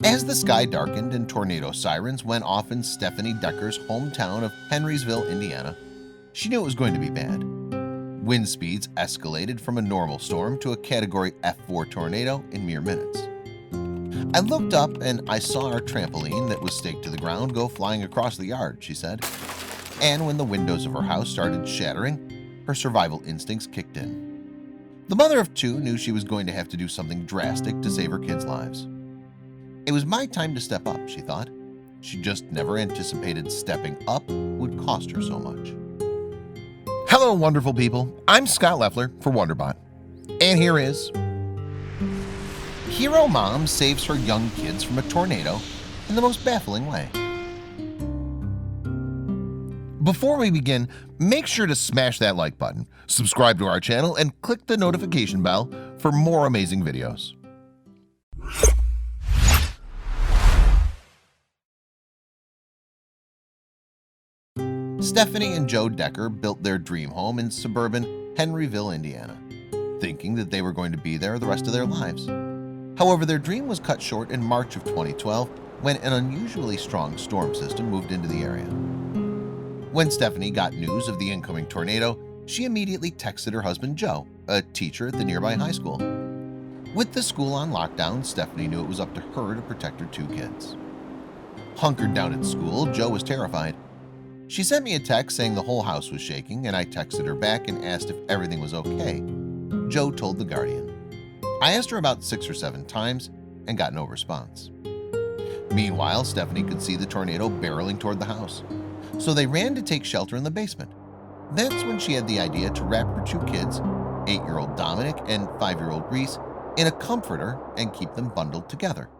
As the sky darkened and tornado sirens went off in Stephanie Decker's hometown of Henrysville, Indiana, she knew it was going to be bad. Wind speeds escalated from a normal storm to a Category F4 tornado in mere minutes. I looked up and I saw our trampoline that was staked to the ground go flying across the yard, she said. And when the windows of her house started shattering, her survival instincts kicked in. The mother of two knew she was going to have to do something drastic to save her kids' lives. It was my time to step up, she thought. She just never anticipated stepping up would cost her so much. Hello, wonderful people. I'm Scott Leffler for WonderBot. And here is Hero Mom saves her young kids from a tornado in the most baffling way. Before we begin, make sure to smash that like button, subscribe to our channel, and click the notification bell for more amazing videos. Stephanie and Joe Decker built their dream home in suburban Henryville, Indiana, thinking that they were going to be there the rest of their lives. However, their dream was cut short in March of 2012 when an unusually strong storm system moved into the area. When Stephanie got news of the incoming tornado, she immediately texted her husband Joe, a teacher at the nearby high school. With the school on lockdown, Stephanie knew it was up to her to protect her two kids. Hunkered down at school, Joe was terrified. She sent me a text saying the whole house was shaking, and I texted her back and asked if everything was okay. Joe told The Guardian. I asked her about 6 or 7 times and got no response. Meanwhile, Stephanie could see the tornado barreling toward the house, so they ran to take shelter in the basement. That's when she had the idea to wrap her two kids, 8-year-old Dominic and 5-year-old Reese, in a comforter and keep them bundled together.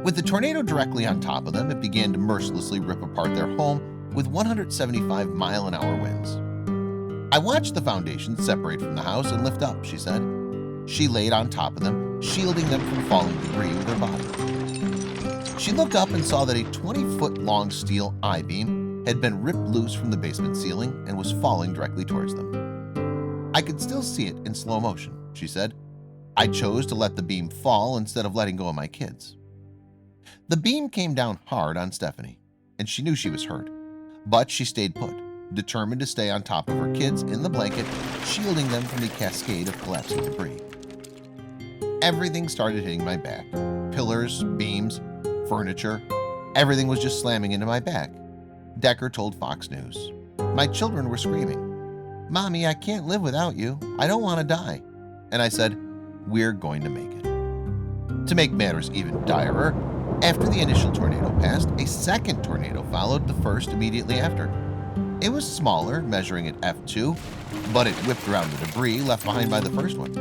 With the tornado directly on top of them, it began to mercilessly rip apart their home with 175-mile-an-hour winds. I watched the foundation separate from the house and lift up, she said. She laid on top of them, shielding them from falling debris with her body. She looked up and saw that a 20-foot-long steel I-beam had been ripped loose from the basement ceiling and was falling directly towards them. I could still see it in slow motion, she said. I chose to let the beam fall instead of letting go of my kids. The beam came down hard on Stephanie, and she knew she was hurt, but she stayed put, determined to stay on top of her kids in the blanket, shielding them from the cascade of collapsing debris. Everything started hitting my back. Pillars, beams, furniture, everything was just slamming into my back. Decker told Fox News. My children were screaming, "Mommy, I can't live without you. I don't want to die." And I said, "We're going to make it." To make matters even direr, after the initial tornado passed, a second tornado followed the first immediately after. It was smaller, measuring at F2, but it whipped around the debris left behind by the first one.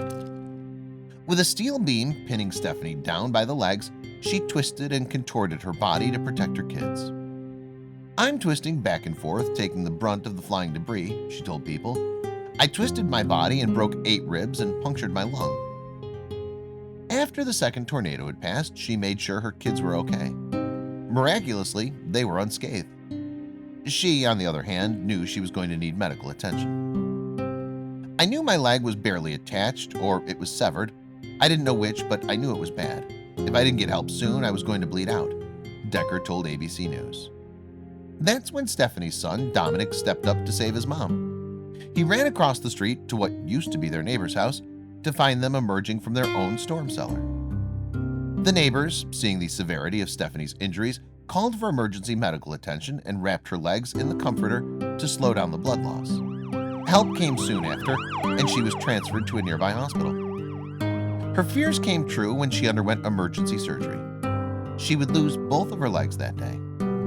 With a steel beam pinning Stephanie down by the legs, she twisted and contorted her body to protect her kids. I'm twisting back and forth, taking the brunt of the flying debris, she told People. I twisted my body and broke 8 ribs and punctured my lung. After the second tornado had passed, she made sure her kids were okay. Miraculously, they were unscathed. She, on the other hand, knew she was going to need medical attention. I knew my leg was barely attached or it was severed. I didn't know which, but I knew it was bad. If I didn't get help soon, I was going to bleed out, Decker told ABC News. That's when Stephanie's son, Dominic, stepped up to save his mom. He ran across the street to what used to be their neighbor's house to find them emerging from their own storm cellar. The neighbors, seeing the severity of Stephanie's injuries, called for emergency medical attention and wrapped her legs in the comforter to slow down the blood loss. Help came soon after, and she was transferred to a nearby hospital. Her fears came true when she underwent emergency surgery. She would lose both of her legs that day,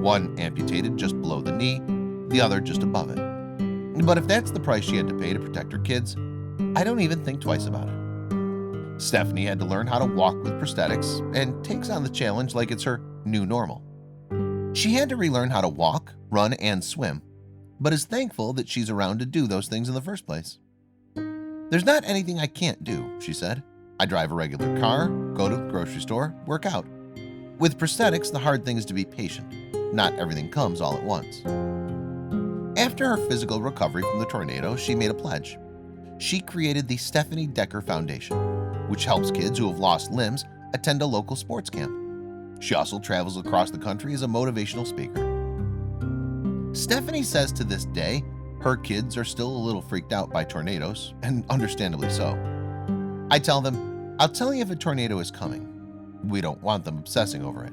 one amputated just below the knee, the other just above it. But if that's the price she had to pay to protect her kids, I don't even think twice about it. Stephanie had to learn how to walk with prosthetics and takes on the challenge like it's her new normal. She had to relearn how to walk, run, and swim, but is thankful that she's around to do those things in the first place. There's not anything I can't do, she said. I drive a regular car, go to the grocery store, work out. With prosthetics, the hard thing is to be patient. Not everything comes all at once. After her physical recovery from the tornado, she made a pledge. She created the Stephanie Decker Foundation, which helps kids who have lost limbs attend a local sports camp. She also travels across the country as a motivational speaker. Stephanie says to this day, her kids are still a little freaked out by tornadoes, and understandably so. I tell them, I'll tell you if a tornado is coming. We don't want them obsessing over it.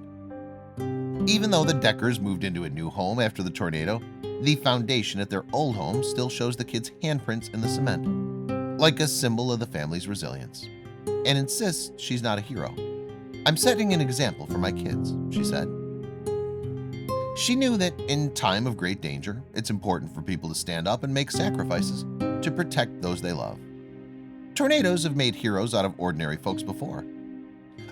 Even though the Deckers moved into a new home after the tornado, the foundation at their old home still shows the kids' handprints in the cement, like a symbol of the family's resilience, and insists she's not a hero. I'm setting an example for my kids, she said. She knew that in time of great danger, it's important for people to stand up and make sacrifices to protect those they love. Tornadoes have made heroes out of ordinary folks before.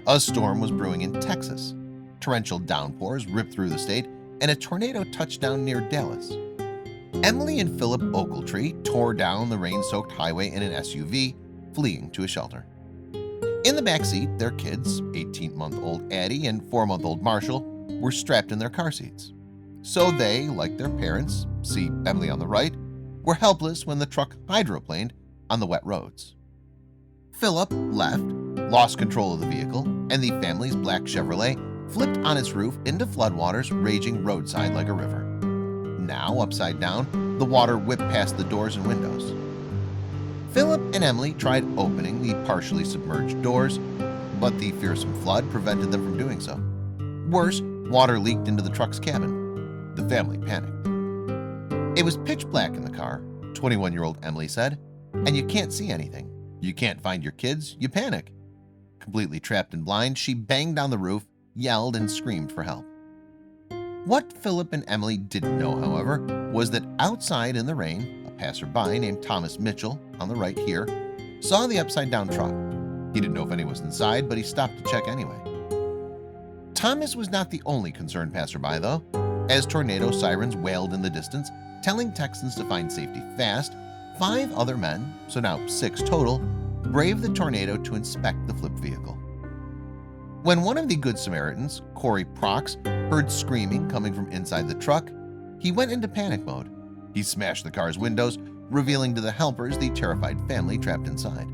A storm was brewing in Texas. Torrential downpours ripped through the state, and a tornado touched down near Dallas. Emily and Philip Ogletree tore down the rain-soaked highway in an SUV, fleeing to a shelter. In the backseat, their kids, 18-month-old Addie and 4-month-old Marshall, were strapped in their car seats. So they, like their parents, see Emily on the right, were helpless when the truck hydroplaned on the wet roads. Philip left, lost control of the vehicle, and the family's black Chevrolet flipped on its roof into floodwaters raging roadside like a river. Now, upside down, the water whipped past the doors and windows. Philip and Emily tried opening the partially submerged doors, but the fearsome flood prevented them from doing so. Worse, water leaked into the truck's cabin. The family panicked. It was pitch black in the car, 21-year-old Emily said, and you can't see anything. You can't find your kids, you panic. Completely trapped and blind, she banged on the roof, yelled, and screamed for help. What Philip and Emily didn't know, however, was that outside in the rain, a passerby named Thomas Mitchell, on the right here, saw the upside-down truck. He didn't know if anyone was inside, but he stopped to check anyway. Thomas was not the only concerned passerby, though. As tornado sirens wailed in the distance, telling Texans to find safety fast, 5 other men, so now 6 total, braved the tornado to inspect the flipped vehicle. When one of the Good Samaritans, Corey Prox, heard screaming coming from inside the truck, he went into panic mode. He smashed the car's windows, revealing to the helpers the terrified family trapped inside.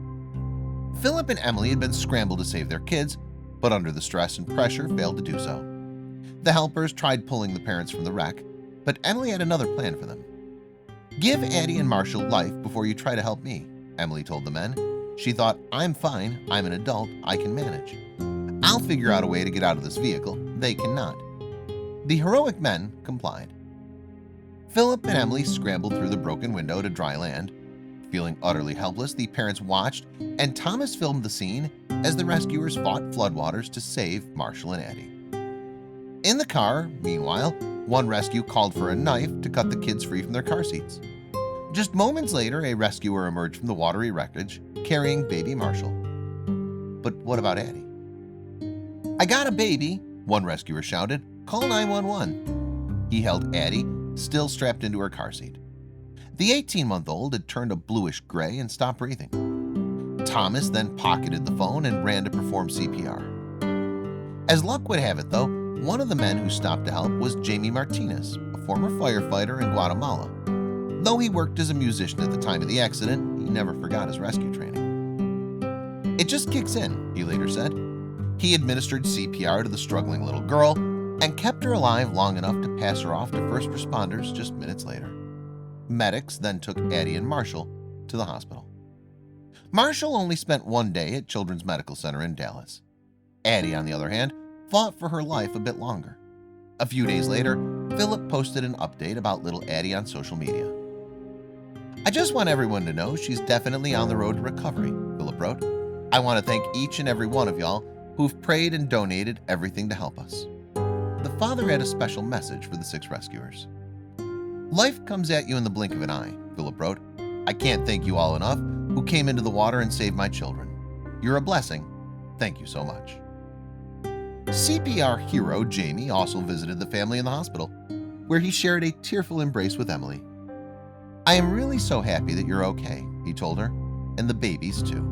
Philip and Emily had been scrambled to save their kids, but under the stress and pressure failed to do so. The helpers tried pulling the parents from the wreck, but Emily had another plan for them. "Give Addie and Marshall life before you try to help me," Emily told the men. She thought, "I'm fine, I'm an adult, I can manage. I'll figure out a way to get out of this vehicle, they cannot." The heroic men complied. Philip and Emily scrambled through the broken window to dry land. Feeling utterly helpless, the parents watched, and Thomas filmed the scene as the rescuers fought floodwaters to save Marshall and Addie. In the car, meanwhile, one rescue called for a knife to cut the kids free from their car seats. Just moments later, a rescuer emerged from the watery wreckage, carrying baby Marshall. But what about Addie? "I got a baby," one rescuer shouted. "Call 911. He held Addie, still strapped into her car seat. The 18-month-old had turned a bluish gray and stopped breathing. Thomas then pocketed the phone and ran to perform CPR. As luck would have it, though, one of the men who stopped to help was Jamie Martinez, a former firefighter in Guatemala. Though he worked as a musician at the time of the accident, he never forgot his rescue training. "It just kicks in," he later said. He administered CPR to the struggling little girl and kept her alive long enough to pass her off to first responders just minutes later. Medics then took Addie and Marshall to the hospital. Marshall only spent 1 day at Children's Medical Center in Dallas. Addie, on the other hand, fought for her life a bit longer. A few days later, Philip posted an update about little Addie on social media. "I just want everyone to know she's definitely on the road to recovery," Philip wrote. "I want to thank each and every one of y'all who've prayed and donated everything to help us." The father had a special message for the 6 rescuers. "Life comes at you in the blink of an eye," Philip wrote. "I can't thank you all enough who came into the water and saved my children. You're a blessing. Thank you so much." CPR hero Jamie also visited the family in the hospital, where he shared a tearful embrace with Emily. "I am really so happy that you're okay," he told her, "and the babies too."